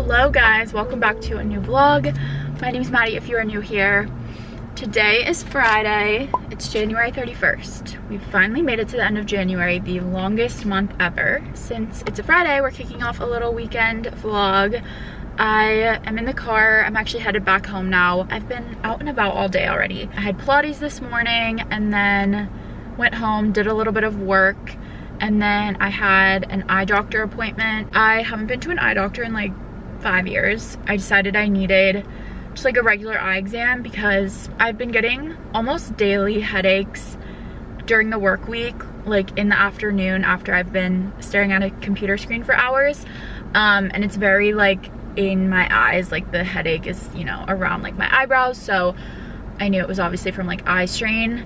Hello guys, welcome back to a new vlog. My name is Maddie if you are new here. Today is Friday, it's January 31st. We've finally made it to the end of January, the longest month ever. Since it's a Friday, we're kicking off a little weekend vlog. I am in the car, I'm actually headed back home now. I've been out and about all day already. I had Pilates this morning and then went home, did a little bit of work, and then I had an eye doctor appointment. I haven't been to an eye doctor in like 5 years. I decided I needed just like a regular eye exam because I've been getting almost daily headaches during the work week, like in the afternoon after I've been staring at a computer screen for hours. And it's very like in my eyes, like the headache is, you know, around like my eyebrows. So I knew it was obviously from like eye strain.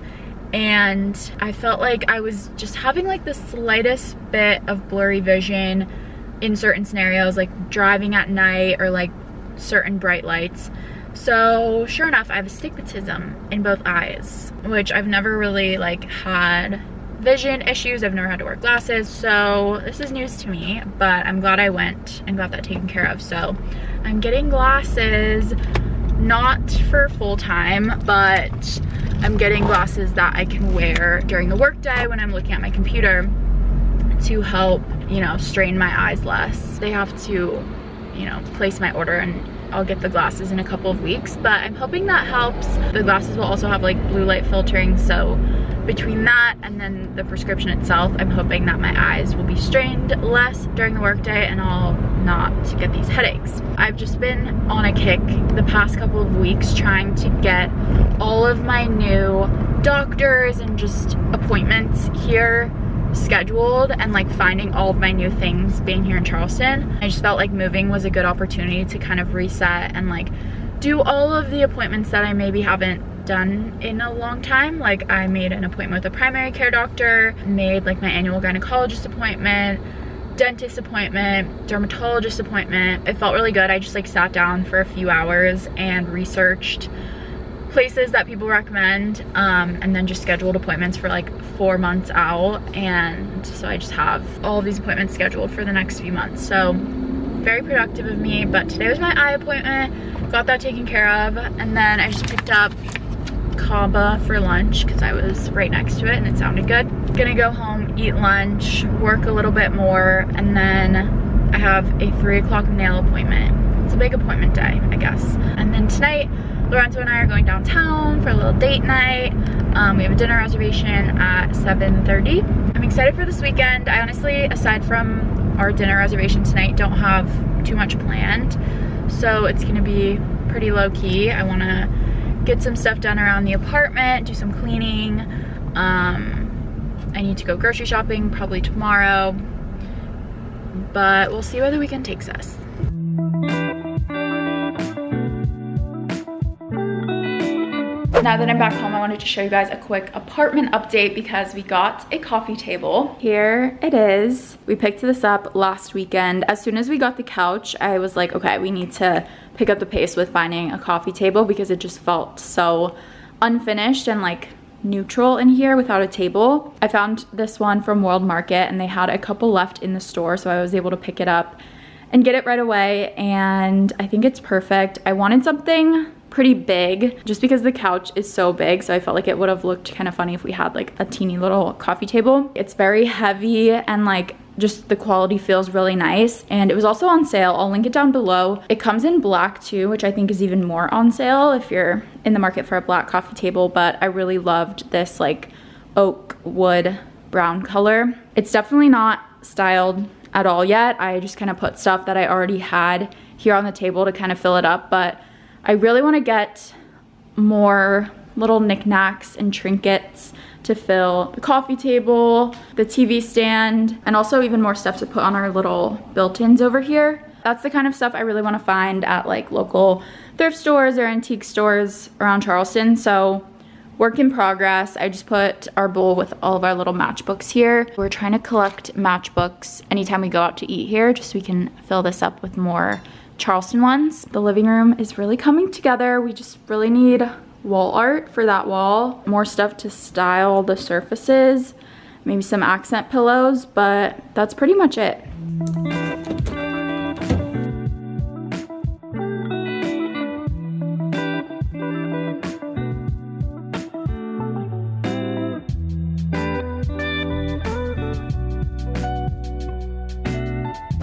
And I felt like I was just having like the slightest bit of blurry vision in certain scenarios, like driving at night or like certain bright lights. So sure enough, I have astigmatism in both eyes, which I've never really like had vision issues. I've never had to wear glasses, so this is news to me, but I'm glad I went and got that taken care of. So I'm getting glasses, not for full time, but I'm getting glasses that I can wear during the workday when I'm looking at my computer to help, you know, strain my eyes less. They have to, you know, place my order and I'll get the glasses in a couple of weeks, but I'm hoping that helps. The glasses will also have like blue light filtering, so between that and then the prescription itself, I'm hoping that my eyes will be strained less during the workday and I'll not get these headaches. I've just been on a kick the past couple of weeks trying to get all of my new doctors and just appointments here scheduled and like finding all of my new things being here in Charleston. I just felt like moving was a good opportunity to kind of reset and like do all of the appointments that I maybe haven't done in a long time. Like I made an appointment with a primary care doctor, made like my annual gynecologist appointment, dentist appointment, dermatologist appointment. It felt really good. I just like sat down for a few hours and researched places that people recommend, and then just scheduled appointments for like 4 months out. And so I just have all of these appointments scheduled for the next few months. So very productive of me. But today was my eye appointment, got that taken care of, and then I just picked up kava for lunch because I was right next to it and it sounded good. Gonna go home, eat lunch, work a little bit more, and then I have a 3 o'clock nail appointment. It's a big appointment day, I guess. And then tonight Lorenzo and I are going downtown for a little date night. We have a dinner reservation at 7:30. I'm excited for this weekend. I honestly, aside from our dinner reservation tonight, don't have too much planned. So it's gonna be pretty low key. I wanna get some stuff done around the apartment, do some cleaning. I need to go grocery shopping probably tomorrow, but we'll see where the weekend takes us. Now that I'm back home, I wanted to show you guys a quick apartment update because we got a coffee table. Here it is. We picked this up last weekend. As soon as we got the couch, I was like, okay, we need to pick up the pace with finding a coffee table because it just felt so unfinished and like neutral in here without a table. I found this one from World Market and they had a couple left in the store, so I was able to pick it up and get it right away, and I think it's perfect. I wanted something pretty big just because the couch is so big, so I felt like it would have looked kind of funny if we had like a teeny little coffee table. It's very heavy and like just the quality feels really nice, and it was also on sale. I'll link it down below. It comes in black too, which I think is even more on sale if you're in the market for a black coffee table, but I really loved this like oak wood brown color. It's definitely not styled at all yet. I just kind of put stuff that I already had here on the table to kind of fill it up, but I really want to get more little knickknacks and trinkets to fill the coffee table, the TV stand, and also even more stuff to put on our little built-ins over here. That's the kind of stuff I really want to find at like local thrift stores or antique stores around Charleston. So work in progress. I just put our bowl with all of our little matchbooks here. We're trying to collect matchbooks anytime we go out to eat here, just so we can fill this up with more Charleston ones. The living room is really coming together. We just really need wall art for that wall, more stuff to style the surfaces, maybe some accent pillows, but that's pretty much it.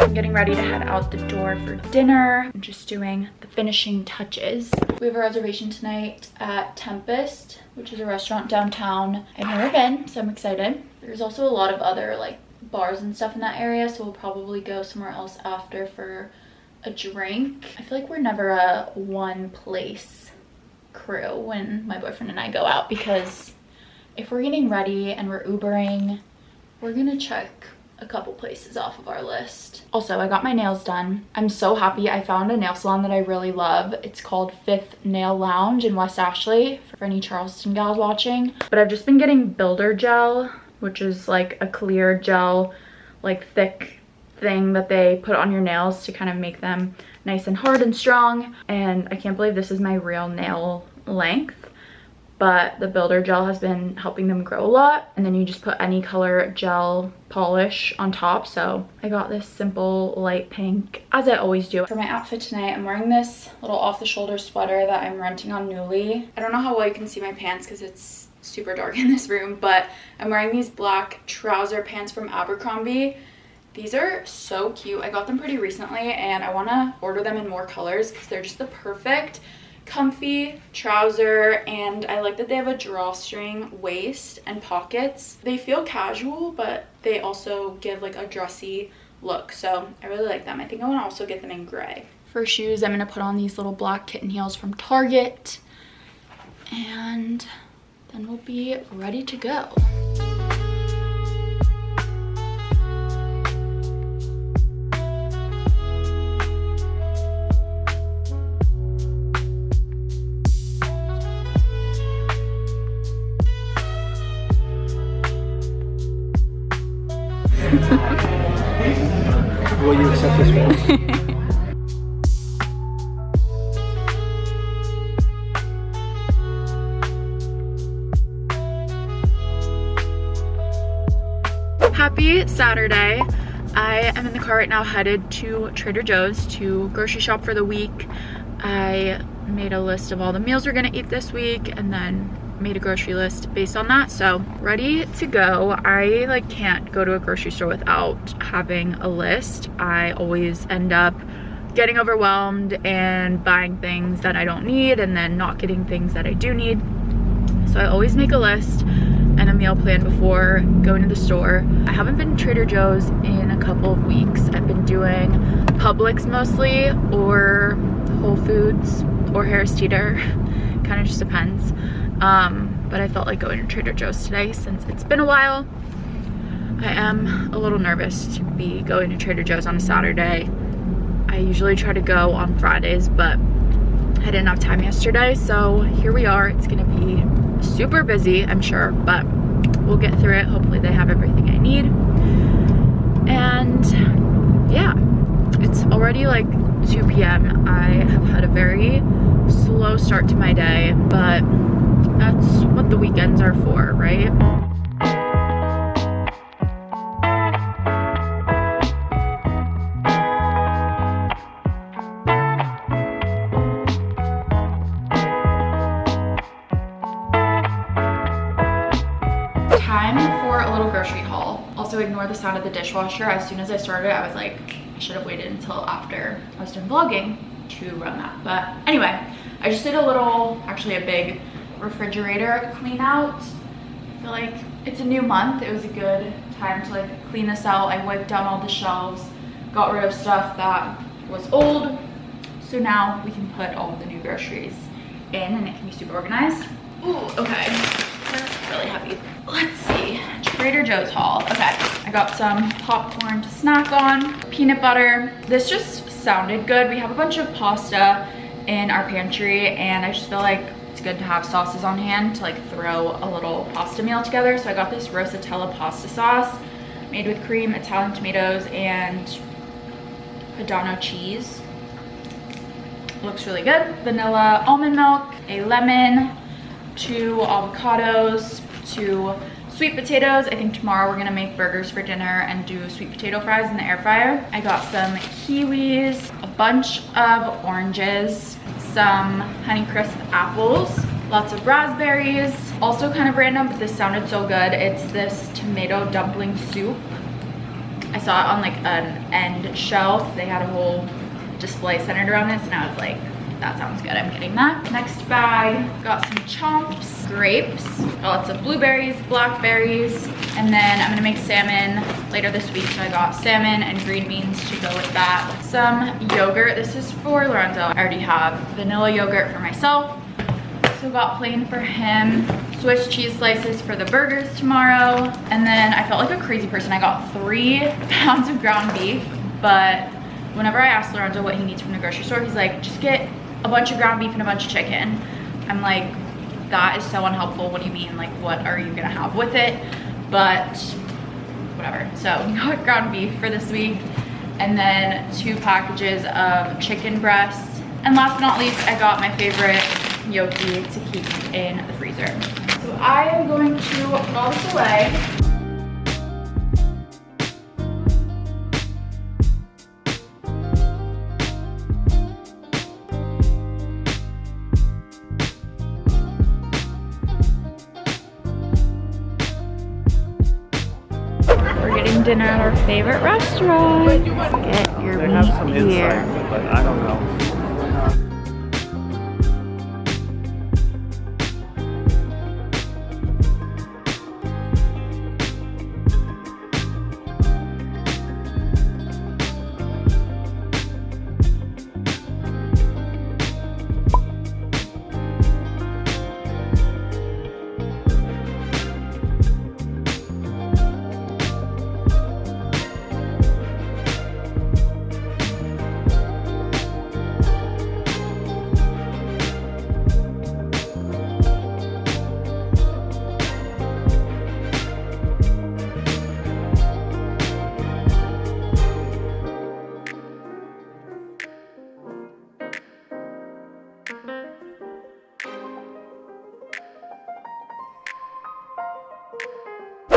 I'm getting ready to head out the door for dinner. I'm just doing the finishing touches. We have a reservation tonight at Tempest, which is a restaurant downtown. I've never been, so I'm excited. There's also a lot of other like bars and stuff in that area, so we'll probably go somewhere else after for a drink. I feel like we're never a one place crew when my boyfriend and I go out, because if we're getting ready and we're Ubering, we're gonna check a couple places off of our list. Also, I got my nails done. I'm so happy. I found a nail salon that I really love. It's called Fifth Nail Lounge in West Ashley, for any Charleston gals watching. But I've just been getting builder gel, which is like a clear gel, like thick thing that they put on your nails to kind of make them nice and hard and strong. And I can't believe this is my real nail length, but the builder gel has been helping them grow a lot. And then you just put any color gel polish on top. So I got this simple light pink, as I always do. For my outfit tonight, I'm wearing this little off-the-shoulder sweater that I'm renting on Nuuly. I don't know how well you can see my pants because it's super dark in this room, but I'm wearing these black trouser pants from Abercrombie. These are so cute. I got them pretty recently and I want to order them in more colors because they're just the perfect comfy trouser, and I like that they have a drawstring waist and pockets. They feel casual, but they also give like a dressy look, so I really like them. I think I want to also get them in gray. For shoes, I'm going to put on these little black kitten heels from Target, and then we'll be ready to go. Will you accept this one? Happy Saturday. I am in the car right now headed to Trader Joe's to grocery shop for the week. I made a list of all the meals we're gonna eat this week and then made a grocery list based on that, so ready to go. I like can't go to a grocery store without having a list. I always end up getting overwhelmed and buying things that I don't need and then not getting things that I do need. So I always make a list and a meal plan before going to the store. I haven't been to Trader Joe's in a couple of weeks. I've been doing Publix mostly, or Whole Foods, or Harris Teeter. Kind of just depends. But I felt like going to Trader Joe's today since it's been a while. I am a little nervous to be going to Trader Joe's on a Saturday. I usually try to go on Fridays, but I didn't have time yesterday, so here we are. It's gonna be super busy, I'm sure, but we'll get through it. Hopefully they have everything I need. And yeah, it's already like 2 p.m. I have had a very slow start to my day, but that's what the weekends are for, right? Time for a little grocery haul. Also ignore the sound of the dishwasher. As soon as I started, I was like, I should have waited until after I was done vlogging to run that. But anyway, I just did a little, actually a big refrigerator clean out. I feel like it's a new month. It was a good time to like clean this out. I wiped down all the shelves, got rid of stuff that was old. So now we can put all of the new groceries in and it can be super organized. Ooh, okay. They're really heavy. Let's see. Trader Joe's haul. Okay. I got some popcorn to snack on, peanut butter. This just sounded good. We have a bunch of pasta in our pantry and I just feel like it's good to have sauces on hand to like throw a little pasta meal together. So I got this Rosatella pasta sauce made with cream, Italian tomatoes, and Padano cheese. Looks really good. Vanilla almond milk, a lemon, 2 avocados, 2 sweet potatoes. I think tomorrow we're gonna make burgers for dinner and do sweet potato fries in the air fryer. I got some kiwis, a bunch of oranges, some Honeycrisp apples, lots of raspberries. Also kind of random, but this sounded so good. It's this tomato dumpling soup. I saw it on like an end shelf. They had a whole display centered around this, and I was like, that sounds good, I'm getting that. Next bag, got some chomps, grapes, lots of blueberries, blackberries, and then I'm gonna make salmon later this week, so I got salmon and green beans to go with that. Some yogurt, this is for Lorenzo. I already have vanilla yogurt for myself, so got plain for him. Swiss cheese slices for the burgers tomorrow. And then I felt like a crazy person. I got 3 pounds of ground beef, but whenever I asked Lorenzo what he needs from the grocery store, he's like, just get a bunch of ground beef and a bunch of chicken. I'm like, that is so unhelpful. What do you mean? Like, what are you gonna have with it? But whatever. So we got ground beef for this week, and then 2 packages of chicken breasts. And last but not least, I got my favorite gnocchi to keep in the freezer. So I am going to throw this away. We're getting dinner at our favorite restaurant. Get your meat some here. Inside, but I don't know.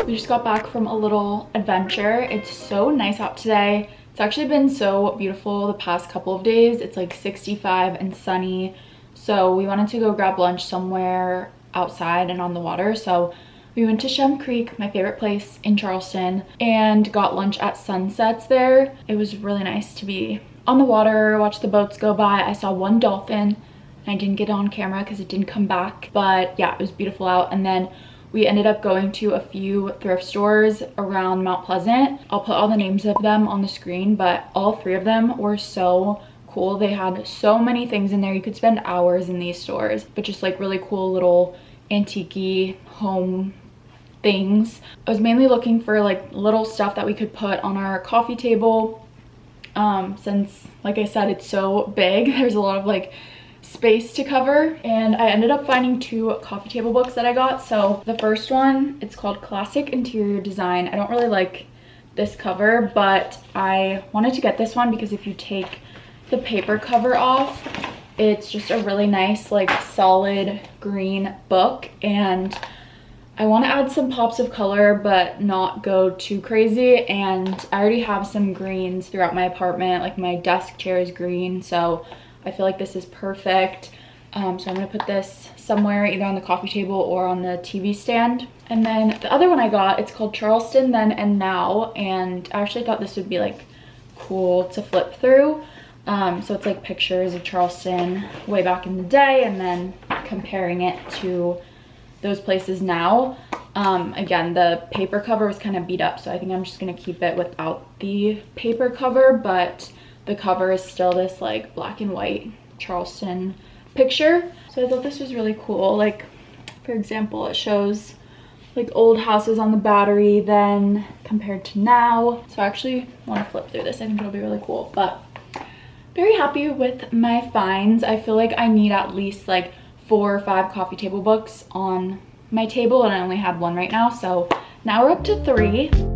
We just got back from a little adventure. It's so nice out today. It's actually been so beautiful the past couple of days. It's like 65 and sunny. So we wanted to go grab lunch somewhere outside and on the water. So we went to Shem Creek, my favorite place in Charleston, and got lunch at Sunsets there. It was really nice to be on the water, watch the boats go by. I saw 1 dolphin. I didn't get it on camera because it didn't come back. But yeah, it was beautiful out. And then we ended up going to a few thrift stores around Mount Pleasant. I'll put all the names of them on the screen, but all 3 of them were so cool. They had so many things in there. You could spend hours in these stores, but just like really cool little antique-y home things. I was mainly looking for like little stuff that we could put on our coffee table. Since, like I said, it's so big, there's a lot of like space to cover, and I ended up finding 2 coffee table books that I got. So the first one, it's called Classic Interior Design. I don't really like this cover, but I wanted to get this one because if you take the paper cover off, it's just a really nice like solid green book, and I want to add some pops of color but not go too crazy. And I already have some greens throughout my apartment, like my desk chair is green, so I feel like this is perfect. So I'm gonna put this somewhere either on the coffee table or on the TV stand. And then the other one I got, it's called Charleston Then and Now, and I actually thought this would be like cool to flip through. So it's like pictures of Charleston way back in the day and then comparing it to those places now. Again, the paper cover was kind of beat up, so I think I'm just gonna keep it without the paper cover, but the cover is still this like black and white Charleston picture. So I thought this was really cool. Like, for example, it shows like old houses on the Battery then compared to now. So I actually want to flip through this. I think it'll be really cool. But very happy with my finds. I feel like I need at least like 4 or 5 coffee table books on my table, and I only had 1 right now. So now we're up to 3.